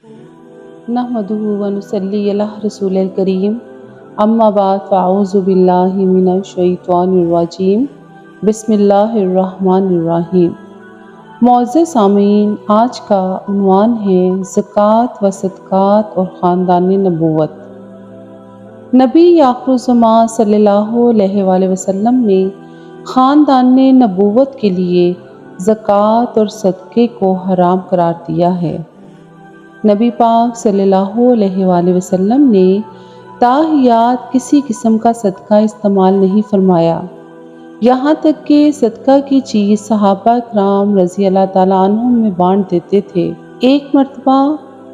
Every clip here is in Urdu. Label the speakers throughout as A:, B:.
A: نحمدہ ونصلی علی رسول الکریم، اما بعد فاعوذ باللہ من الشیطان الرجیم، بسم اللہ الرحمن الرحیم۔ معزز سامعین، آج کا عنوان ہے زکوٰۃ و صدقات اور خاندان نبوت۔ نبی آخر الزماں صلی اللہ علیہ وآلہ وسلم نے خاندان نبوت کے لیے زکوٰۃ اور صدقے کو حرام قرار دیا ہے۔ نبی پاک صلی اللہ علیہ وآلہ وسلم نے تاحیات کسی قسم کا صدقہ استعمال نہیں فرمایا، یہاں تک کہ صدقہ کی چیز صحابہ کرام رضی اللہ تعالیٰ عنہم میں بانٹ دیتے تھے۔ ایک مرتبہ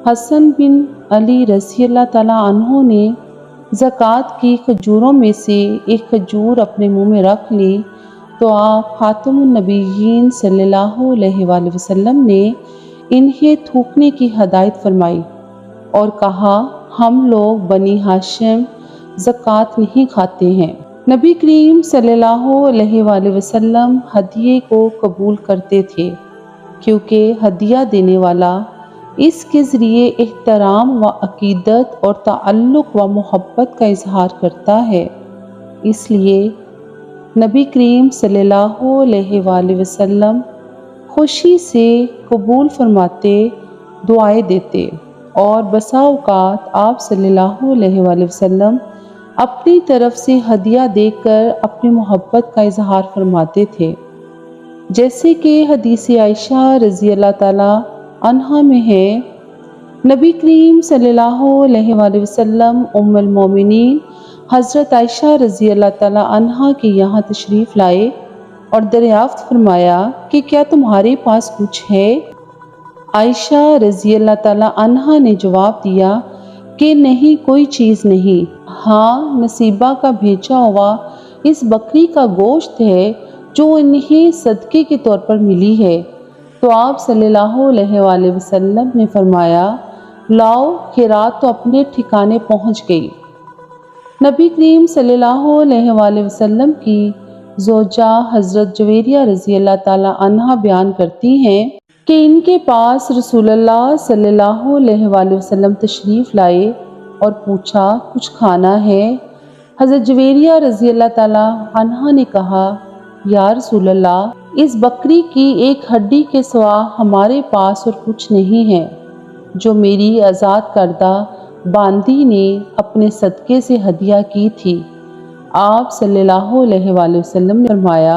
A: حسن بن علی رضی اللہ تعالیٰ عنہ نے زکوٰۃ کی کھجوروں میں سے ایک کھجور اپنے منہ میں رکھ لی تو آپ خاتم النبیین صلی اللہ علیہ وآلہ وسلم نے انہیں تھوکنے کی ہدایت فرمائی اور کہا، ہم لوگ بنی ہاشم زکوٰۃ نہیں کھاتے ہیں۔ نبی کریم صلی اللہ علیہ وآلہ وسلم ہدیے کو قبول کرتے تھے، کیونکہ ہدیہ دینے والا اس کے ذریعے احترام و عقیدت اور تعلق و محبت کا اظہار کرتا ہے۔ اس لیے نبی کریم صلی اللہ علیہ وآلہ وسلم خوشی سے قبول فرماتے، دعائیں دیتے، اور بسا اوقات آپ صلی اللہ علیہ وآلہ وسلم اپنی طرف سے ہدیہ دے کر اپنی محبت کا اظہار فرماتے تھے، جیسے کہ حدیث عائشہ رضی اللہ تعالیٰ عنہا میں ہے۔ نبی کریم صلی اللہ علیہ وآلہ وسلم ام المومنین حضرت عائشہ رضی اللہ تعالیٰ عنہا کے یہاں تشریف لائے اور دریافت فرمایا کہ کیا تمہارے پاس کچھ ہے؟ عائشہ رضی اللہ تعالیٰ عنہا نے جواب دیا کہ نہیں، کوئی چیز نہیں، ہاں نصیبہ کا بھیجا ہوا اس بکری کا گوشت ہے جو انہیں صدقے کے طور پر ملی ہے۔ تو آپ صلی اللہ علیہ وآلہ وسلم نے فرمایا، لاؤ، خیرات تو اپنے ٹھکانے پہنچ گئی۔ نبی کریم صلی اللہ علیہ وآلہ وسلم کی زوجہ حضرت جویریہ رضی اللہ تعالیٰ عنہا بیان کرتی ہیں کہ ان کے پاس رسول اللہ صلی اللہ علیہ وآلہ وسلم تشریف لائے اور پوچھا، کچھ کھانا ہے؟ حضرت جویریہ رضی اللہ تعالیٰ عنہا نے کہا، یا رسول اللہ، اس بکری کی ایک ہڈی کے سوا ہمارے پاس اور کچھ نہیں ہے، جو میری آزاد کردہ باندی نے اپنے صدقے سے ہدیہ کی تھی۔ آپ صلی اللہ علیہ وآلہ وسلم نے فرمایا،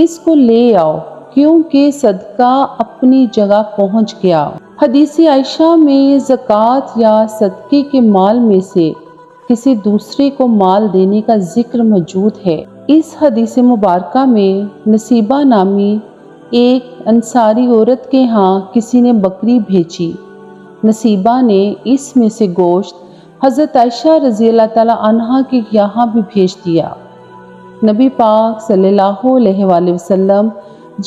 A: اس کو لے آؤ، کیونکہ صدقہ اپنی جگہ پہنچ گیا۔ حدیث عائشہ میں زکوٰۃ یا صدقے کے مال میں سے کسی دوسرے کو مال دینے کا ذکر موجود ہے۔ اس حدیث مبارکہ میں نصیبہ نامی ایک انصاری عورت کے ہاں کسی نے بکری بھیجی۔ نصیبہ نے اس میں سے گوشت حضرت عائشہ رضی اللہ تعالیٰ عنہا کے یہاں بھی بھیج دیا۔ نبی پاک صلی اللہ علیہ وآلہ وسلم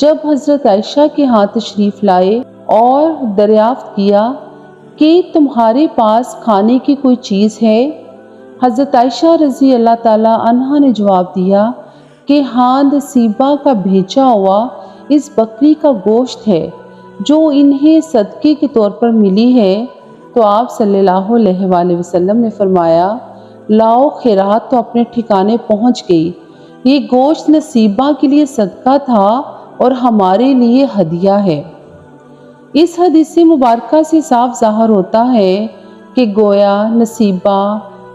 A: جب حضرت عائشہ کے ہاں تشریف لائے اور دریافت کیا کہ تمہارے پاس کھانے کی کوئی چیز ہے؟ حضرت عائشہ رضی اللہ تعالیٰ عنہا نے جواب دیا کہ ہاں، نصیبہ کا بھیجا ہوا اس بکری کا گوشت ہے جو انہیں صدقے کے طور پر ملی ہے۔ تو آپ صلی اللہ علیہ وآلہ وسلم نے فرمایا، لاؤ، خیرات تو اپنے ٹھکانے پہنچ گئی۔ یہ گوشت نصیبہ کے لیے صدقہ تھا اور ہمارے لیے ہدیہ ہے۔ اس حدیث مبارکہ سے صاف ظاہر ہوتا ہے کہ گویا نصیبہ،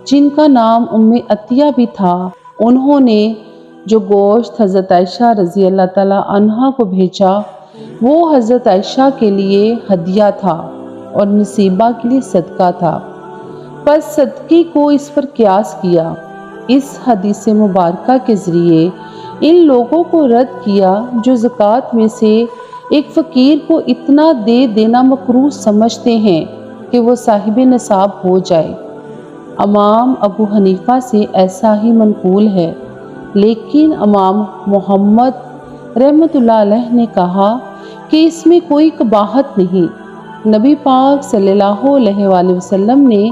A: جن کا نام ام عطیہ بھی تھا، انہوں نے جو گوشت حضرت عائشہ رضی اللہ تعالیٰ عنہا کو بھیجا وہ حضرت عائشہ کے لیے ہدیہ تھا اور نصیبہ کے لیے صدقہ تھا۔ پس صدقے کو اس پر قیاس کیا۔ اس حدیث مبارکہ کے ذریعے ان لوگوں کو رد کیا جو زکوٰۃ میں سے ایک فقیر کو اتنا دے دینا مکروہ سمجھتے ہیں کہ وہ صاحب نصاب ہو جائے۔ امام ابو حنیفہ سے ایسا ہی منقول ہے، لیکن امام محمد رحمۃ اللہ علیہ نے کہا کہ اس میں کوئی قباحت نہیں۔ نبی پاک صلی اللہ علیہ وآلہ وسلم نے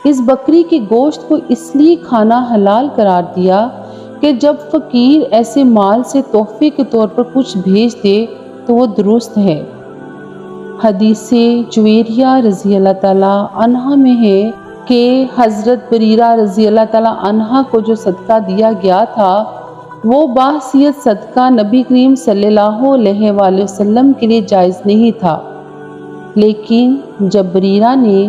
A: اس بکری کے گوشت کو اس لیے کھانا حلال قرار دیا کہ جب فقیر ایسے مال سے تحفے کے طور پر کچھ بھیج دے تو وہ درست ہے۔ حدیث جویریہ رضی اللہ تعالیٰ عنہ میں ہے کہ حضرت بریرہ رضی اللہ تعالیٰ عنہ کو جو صدقہ دیا گیا تھا وہ بحیثیت صدقہ نبی کریم صلی اللہ علیہ وآلہ وسلم کے لیے جائز نہیں تھا، لیکن جب بریرہ نے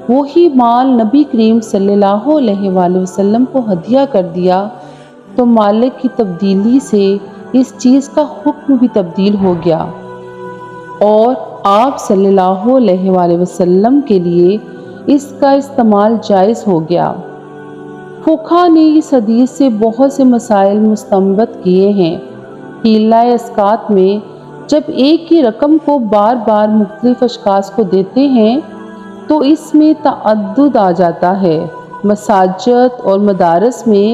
A: وہی مال نبی کریم صلی اللہ علیہ وآلہ وسلم کو ہدیہ کر دیا تو مالک کی تبدیلی سے اس چیز کا حکم بھی تبدیل ہو گیا اور آپ صلی اللہ علیہ وآلہ وسلم کے لیے اس کا استعمال جائز ہو گیا۔ فقہا نے اس حدیث سے بہت سے مسائل مستنبط کیے ہیں۔ حیلہ اسقاط میں جب ایک ہی رقم کو بار بار مختلف اشخاص کو دیتے ہیں تو اس میں تعدد آ جاتا ہے۔ مساجد اور مدارس میں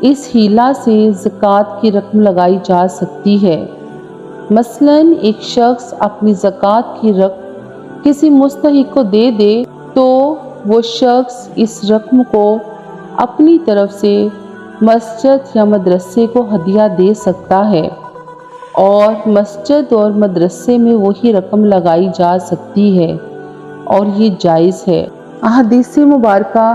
A: اس حیلہ سے زکوٰۃ کی رقم لگائی جا سکتی ہے۔ مثلاً ایک شخص اپنی زکوٰۃ کی رقم کسی مستحق کو دے دے تو وہ شخص اس رقم کو اپنی طرف سے مسجد یا مدرسے کو ہدیہ دے سکتا ہے اور مسجد اور مدرسے میں وہی رقم لگائی جا سکتی ہے اور یہ جائز ہے۔ احادیث مبارکہ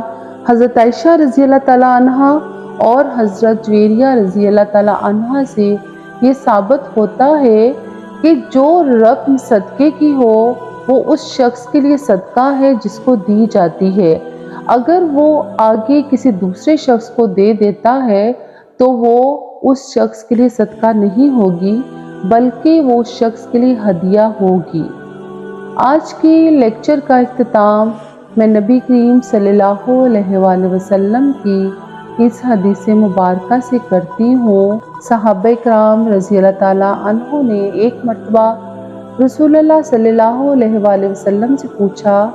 A: حضرت عائشہ رضی اللہ تعالیٰ عنہ اور حضرت جویریہ رضی اللہ تعالیٰ عنہ سے یہ ثابت ہوتا ہے کہ جو رقم صدقے کی ہو وہ اس شخص کے لیے صدقہ ہے جس کو دی جاتی ہے۔ اگر وہ آگے کسی دوسرے شخص کو دے دیتا ہے تو وہ اس شخص کے لیے صدقہ نہیں ہوگی بلکہ وہ اس شخص کے لیے ہدیہ ہوگی۔ آج کے لیکچر کا اختتام میں نبی کریم صلی اللہ علیہ وآلہ وسلم کی اس حدیث مبارکہ سے کرتی ہوں۔ صحابہ کرام رضی اللہ تعالیٰ عنہ نے ایک مرتبہ رسول اللہ صلی اللہ علیہ وآلہ وسلم سے پوچھا،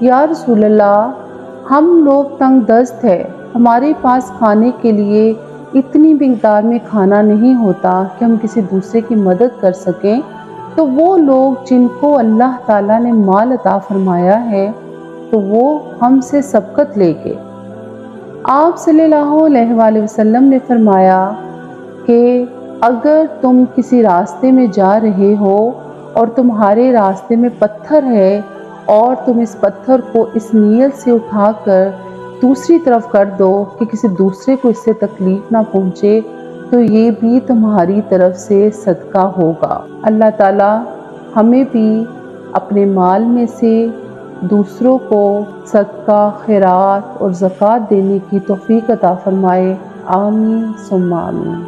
A: یا رسول اللہ، ہم لوگ تنگ دست ہیں، ہمارے پاس کھانے کے لیے اتنی مقدار میں کھانا نہیں ہوتا کہ ہم کسی دوسرے کی مدد کر سکیں، تو وہ لوگ جن کو اللہ تعالیٰ نے مال عطا فرمایا ہے تو وہ ہم سے سبقت لے کے۔ آپ صلی اللہ علیہ وآلہ وسلم نے فرمایا کہ اگر تم کسی راستے میں جا رہے ہو اور تمہارے راستے میں پتھر ہے اور تم اس پتھر کو اس نیت سے اٹھا کر دوسری طرف کر دو کہ کسی دوسرے کو اس سے تکلیف نہ پہنچے تو یہ بھی تمہاری طرف سے صدقہ ہوگا۔ اللہ تعالیٰ ہمیں بھی اپنے مال میں سے دوسروں کو صدقہ، خیرات اور زکوٰۃ دینے کی توفیق عطا فرمائے۔ آمین ثم آمین۔